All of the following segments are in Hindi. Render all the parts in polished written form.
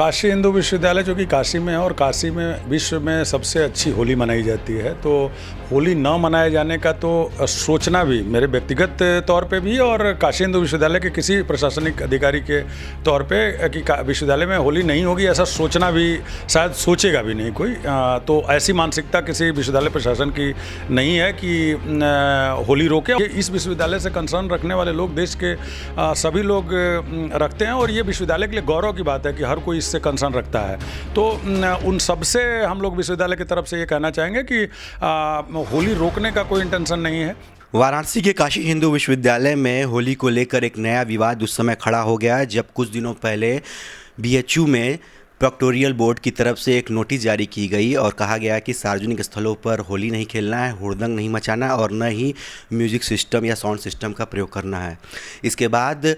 काशी हिंदू विश्वविद्यालय जो कि काशी में है और काशी में विश्व में सबसे अच्छी होली मनाई जाती है, तो होली न मनाए जाने का तो सोचना भी मेरे व्यक्तिगत तौर पे भी और काशी हिंदू विश्वविद्यालय के किसी प्रशासनिक अधिकारी के तौर पे कि विश्वविद्यालय में होली नहीं होगी ऐसा सोचना भी शायद सोचेगा भी नहीं कोई। तो ऐसी मानसिकता किसी विश्वविद्यालय प्रशासन की नहीं है कि होली रोके। इस विश्वविद्यालय से कंसर्न रखने वाले लोग देश के सभी लोग रखते हैं और ये विश्वविद्यालय के लिए गौरव की बात है कि हर कोई इससे कंसर्न रखता है। तो उन सबसे हम लोग विश्वविद्यालय की तरफ से ये कहना चाहेंगे कि होली रोकने का कोई इंटेंशन नहीं है। वाराणसी के काशी हिंदू विश्वविद्यालय में होली को लेकर एक नया विवाद उस समय खड़ा हो गया जब कुछ दिनों पहले बीएचयू में प्रोक्टोरियल बोर्ड की तरफ से एक नोटिस जारी की गई और कहा गया कि सार्वजनिक स्थलों पर होली नहीं खेलना है, हुड़दंग नहीं मचाना और न ही म्यूजिक सिस्टम या साउंड सिस्टम का प्रयोग करना है। इसके बाद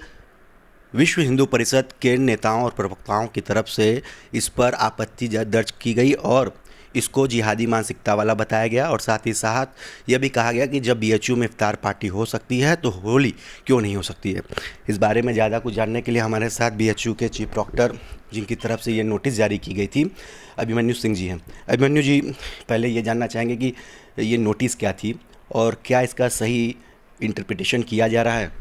विश्व हिंदू परिषद के नेताओं और प्रवक्ताओं की तरफ से इस पर आपत्ति दर्ज की गई और इसको जिहादी मानसिकता वाला बताया गया और साथ ही साथ यह भी कहा गया कि जब बीएचयू में इफ्तार पार्टी हो सकती है तो होली क्यों नहीं हो सकती है। इस बारे में ज़्यादा कुछ जानने के लिए हमारे साथ बीएचयू के चीफ प्रॉक्टर जिनकी तरफ से ये नोटिस जारी की गई थी, अभिमन्यु सिंह जी हैं। अभिमन्यु जी, पहले ये जानना चाहेंगे कि ये नोटिस क्या थी और क्या इसका सही इंटरप्रिटेशन किया जा रहा है।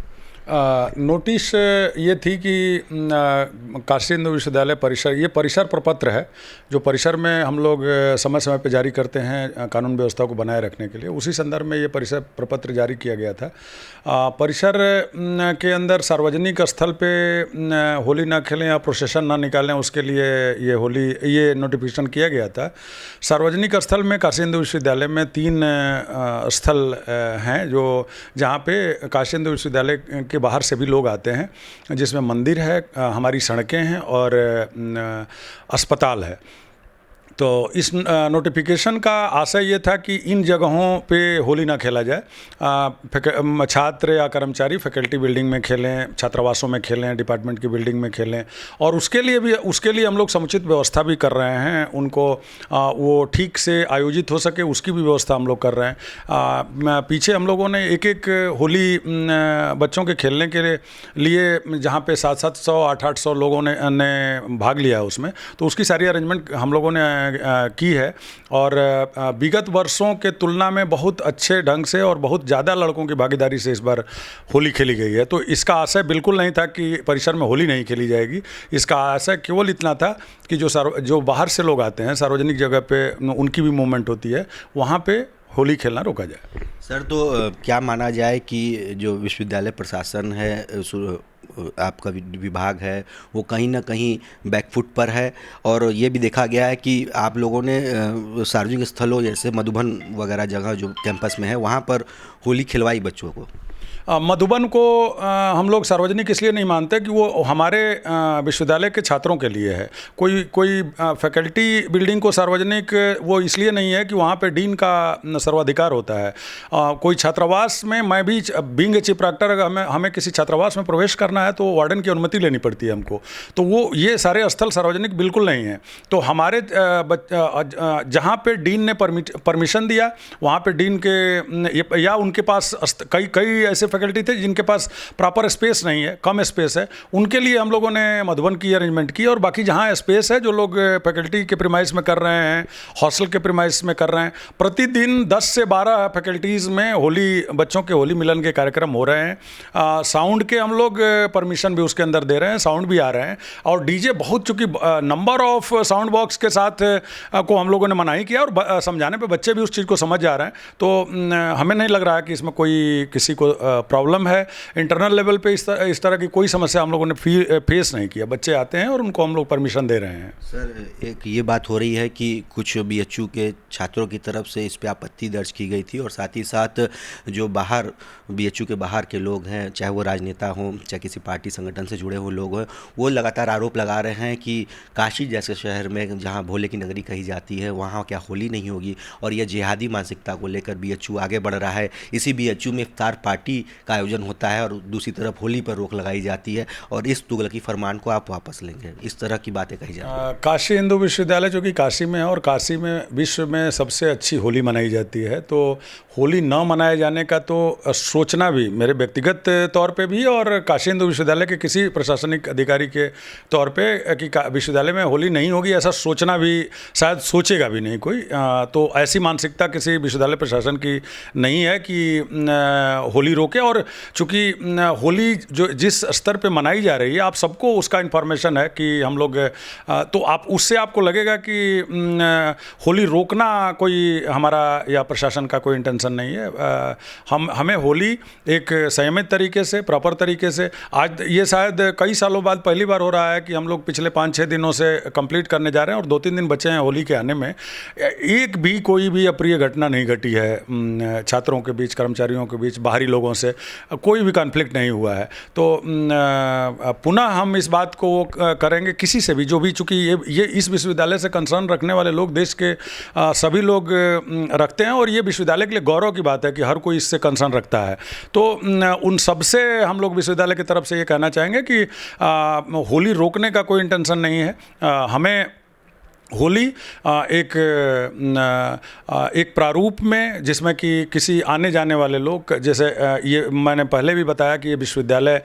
नोटिस ये थी कि काशी हिंदू विश्वविद्यालय परिसर, ये परिसर प्रपत्र है जो परिसर में हम लोग समय समय पर जारी करते हैं कानून व्यवस्था को बनाए रखने के लिए। उसी संदर्भ में ये परिसर प्रपत्र जारी किया गया था। परिसर के अंदर सार्वजनिक स्थल पे होली ना खेलें या प्रोसेशन ना निकालें, उसके लिए ये नोटिफिकेशन किया गया था। सार्वजनिक स्थल में काशी हिंदू विश्वविद्यालय में 3 स्थल हैं जो जहाँ पे काशी हिंदू विश्वविद्यालय के बाहर से भी लोग आते हैं, जिसमें मंदिर है, हमारी सड़कें हैं और अस्पताल है। तो इस नोटिफिकेशन का आशय ये था कि इन जगहों पे होली ना खेला जाए। छात्र या कर्मचारी फैकल्टी बिल्डिंग में खेलें, छात्रावासों में खेलें, डिपार्टमेंट की बिल्डिंग में खेलें और उसके लिए हम लोग समुचित व्यवस्था भी कर रहे हैं। उनको वो ठीक से आयोजित हो सके उसकी भी व्यवस्था हम लोग कर रहे हैं। पीछे हम लोगों ने एक होली बच्चों के खेलने के लिए जहाँ पे 700-800 800 लोगों ने भाग लिया उसमें, तो उसकी सारी अरेंजमेंट हम लोगों ने की है और विगत वर्षों के तुलना में बहुत अच्छे ढंग से और बहुत ज़्यादा लड़कों की भागीदारी से इस बार होली खेली गई है। तो इसका आशय बिल्कुल नहीं था कि परिसर में होली नहीं खेली जाएगी। इसका आशय केवल इतना था कि जो बाहर से लोग आते हैं, सार्वजनिक जगह पे उनकी भी मूवमेंट होती है, वहाँ पे होली खेलना रोका जाए। सर, तो क्या माना जाए कि जो विश्वविद्यालय प्रशासन है, आपका विभाग है, वो कहीं ना कहीं बैकफुट पर है और ये भी देखा गया है कि आप लोगों ने सार्वजनिक स्थलों जैसे मधुबन वगैरह जगह जो कैंपस में है वहाँ पर होली खिलवाई बच्चों को। मधुबन को हम लोग सार्वजनिक इसलिए नहीं मानते कि वो हमारे विश्वविद्यालय के छात्रों के लिए है। कोई फैकल्टी बिल्डिंग को सार्वजनिक वो इसलिए नहीं है कि वहाँ पे डीन का सर्वाधिकार होता है। कोई छात्रावास में, मैं भी बीइंग चीफ प्रॉक्टर, अगर हमें किसी छात्रावास में प्रवेश करना है तो वार्डन की अनुमति लेनी पड़ती है हमको। तो वो ये सारे स्थल सार्वजनिक बिल्कुल नहीं है। तो हमारे जहाँ पे डीन ने परमिशन दिया वहाँ पे डीन के या उनके पास कई ऐसे फैकल्टी थे जिनके पास प्रॉपर स्पेस नहीं है, कम स्पेस है, उनके लिए हम लोगों ने मधुबन की अरेंजमेंट की। और बाकी जहाँ स्पेस है, जो लोग फैकल्टी के प्रीमाइस में कर रहे हैं, हॉस्टल के प्रीमाइस में कर रहे हैं, प्रतिदिन 10 से 12 फैकल्टीज़ में बच्चों के होली मिलन के कार्यक्रम हो रहे हैं। साउंड के हम लोग परमिशन भी उसके अंदर दे रहे हैं, साउंड भी आ रहे हैं और डीजे बहुत, चूँकि नंबर ऑफ साउंड बॉक्स के साथ को हम लोगों ने मनाही किया और समझाने पर बच्चे भी उस चीज़ को समझ जा रहे हैं। तो हमें नहीं लग रहा है कि इसमें कोई किसी को प्रॉब्लम है। इंटरनल लेवल पे इस तरह की कोई समस्या हम लोगों ने फेस नहीं किया। बच्चे आते हैं और उनको हम लोग परमिशन दे रहे हैं। सर, एक ये बात हो रही है कि कुछ बीएचयू के छात्रों की तरफ से इस पे आपत्ति दर्ज की गई थी और साथ ही साथ जो बाहर बीएचयू के बाहर के लोग हैं, चाहे वो राजनेता हों, चाहे किसी पार्टी संगठन से जुड़े हुए लोग हैं, वो लगातार आरोप लगा रहे हैं कि काशी जैसे शहर में जहाँ भोले की नगरी कही जाती है वहाँ क्या होली नहीं होगी और यह जिहादी मानसिकता को लेकर बीएचयू आगे बढ़ रहा है। इसी बीएचयू में इफ्तार पार्टी का आयोजन होता है और दूसरी तरफ होली पर रोक लगाई जाती है और इस तुगलकी फरमान को आप वापस लेंगे, इस तरह की बातें कही जाती हैं। काशी हिंदू विश्वविद्यालय जो कि काशी में है और काशी में विश्व में सबसे अच्छी होली मनाई जाती है, तो होली न मनाए जाने का तो सोचना भी मेरे व्यक्तिगत तौर पे भी और काशी हिंदू विश्वविद्यालय के किसी प्रशासनिक अधिकारी के तौर पे कि विश्वविद्यालय में होली नहीं होगी ऐसा सोचना भी शायद सोचेगा भी नहीं कोई। तो ऐसी मानसिकता किसी विश्वविद्यालय प्रशासन की नहीं है कि होली रोके। और चूँकि होली जो जिस स्तर पे मनाई जा रही है आप सबको उसका इन्फॉर्मेशन है कि हम लोग तो आप उससे आपको लगेगा कि होली रोकना कोई हमारा या प्रशासन का कोई इंटेंशन नहीं है। हमें होली एक संयमित तरीके से प्रॉपर तरीके से, आज ये शायद कई सालों बाद पहली बार हो रहा है कि हम लोग पिछले 5-6 दिनों से कंप्लीट करने जा रहे हैं और 2-3 दिन बचे हैं होली के आने में। एक भी कोई भी अप्रिय घटना नहीं घटी है छात्रों के बीच, कर्मचारियों के बीच, बाहरी लोगों से कोई भी कॉन्फ्लिक्ट नहीं हुआ है। तो पुनः हम इस बात को करेंगे किसी से भी जो भी, चूँकि ये इस विश्वविद्यालय से कंसर्न रखने वाले लोग देश के सभी लोग रखते हैं और ये विश्वविद्यालय के लिए गौरव की बात है कि हर कोई इससे कंसर्न रखता है। तो उन सबसे हम लोग विश्वविद्यालय की तरफ से ये कहना चाहेंगे कि होली रोकने का कोई इंटेंशन नहीं है। हमें होली एक प्रारूप में जिसमें कि किसी आने जाने वाले लोग, जैसे ये मैंने पहले भी बताया कि ये विश्वविद्यालय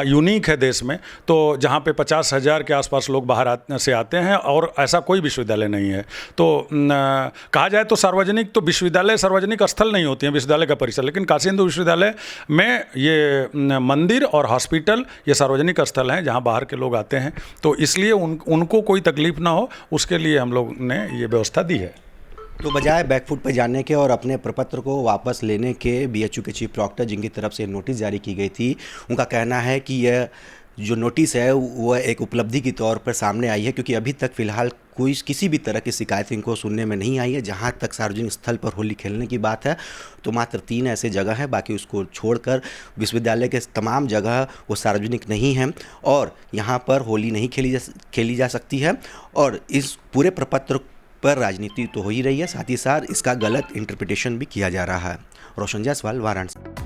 यूनिक है देश में, तो जहाँ पे 50,000 के आसपास लोग बाहर से आते हैं और ऐसा कोई विश्वविद्यालय नहीं है। तो कहा जाए तो सार्वजनिक, तो विश्वविद्यालय सार्वजनिक स्थल नहीं होती हैं विश्वविद्यालय का परिसर, लेकिन काशी हिंदू विश्वविद्यालय में ये मंदिर और हॉस्पिटल ये सार्वजनिक स्थल हैं जहाँ बाहर के लोग आते हैं। तो इसलिए उनको कोई तकलीफ ना हो उसके लिए हम लोग ने ये व्यवस्था दी है। तो बजाय बैकफुट पर जाने के और अपने प्रपत्र को वापस लेने के बीएचयू के चीफ प्रॉक्टर जिनकी तरफ से नोटिस जारी की गई थी, उनका कहना है कि यह जो नोटिस है वो एक उपलब्धि के तौर पर सामने आई है, क्योंकि अभी तक फ़िलहाल किसी भी तरह की शिकायत इनको सुनने में नहीं आई है। जहाँ तक सार्वजनिक स्थल पर होली खेलने की बात है तो मात्र 3 ऐसे जगह हैं, बाकी उसको छोड़कर विश्वविद्यालय के तमाम जगह वो सार्वजनिक नहीं हैं और यहाँ पर होली नहीं खेली जा सकती है। और इस पूरे प्रपत्र पर राजनीति तो हो ही रही है, साथ ही साथ इसका गलत इंटरप्रिटेशन भी किया जा रहा है। रोशन जायसवाल, वाराणसी।